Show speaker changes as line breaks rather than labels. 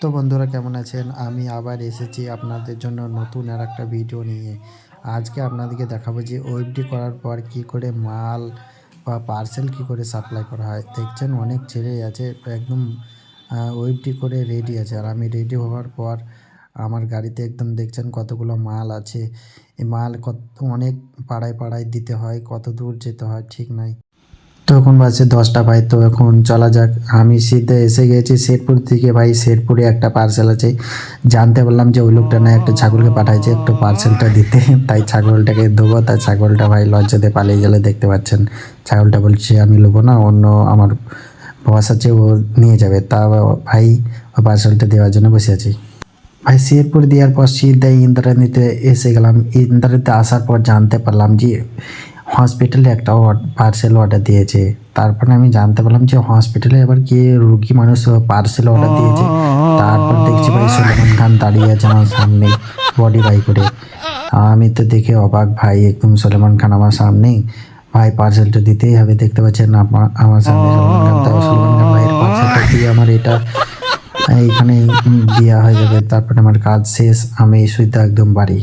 তো বন্ধুরা কেমন আছেন? আমি আবার এসেছি আপনাদের জন্য নতুন আরেকটা ভিডিও নিয়ে। আজকে আপনাদেরকে দেখাবো যে ওএফডি করার পর কি করে মাল বা পার্সেল কি করে সাপ্লাই করা হয়। দেখছেন অনেক ছেলেই আছে একদম ওএফডি করে রেডি আছে। আর আমি রেডি হওয়ার পর আমার গাড়িতে একদম দেখছেন কতগুলো মাল আছে। এই মাল অনেক পাড়ায়, পাড়ায় দিতে হয়, কত দূর যেতে হয় ঠিক নাই। তো এখন বাজে 10টা ভাই, তো এখন চলা যাক। আমি সিধা এসে গেছি শেরপুর থেকে ভাই। শেরপুরে একটা পার্সেল আছে। জানতে পারলাম যে ওই লোকটা না একটা ছাগলকে পাঠাইছে একটু পার্সেলটা দিতে। তাই ছাগলটাকে দেবো, তাই ছাগলটা ভাই লজ্জাতে পালিয়ে গেলে দেখতে পাচ্ছেন। ছাগলটা বলছে আমি নেবো না, অন্য আমার বস আছে ও নিয়ে যাবে। তা ভাই ওই পার্সেলটা দেওয়ার জন্য বসে আছি। ভাই শেরপুর দেওয়ার পর সিধা ইন্দ্রাণীতে এসে গেলাম। ইন্দ্রাণীতে আসার পর জানতে পারলাম যে হসপিটালে একটা পার্সেল অর্ডার দিয়েছে। তারপরে আমি জানতে পারলাম যে হসপিটালে আবার কি রুগী মানুষ পার্সেল অর্ডার দিয়েছে। তারপর দেখছি ভাই সলমান খান দাঁড়িয়ে আছে আমার সামনে বডি বাই করে। আমি তো দেখে অবাক ভাই, একদম সলমান খান আমার সামনেই। ভাই পার্সেলটা দিতেই হবে, দেখতে পাচ্ছেন আমার সামনে সলমান খান। তাও সলমান খান ভাইয়ের পার্সেলটা দিয়ে আমার এটা এইখানে দেওয়া হয়ে যাবে। তারপরে আমার কাজ শেষ, আমি সুইতে একদম বাড়ি।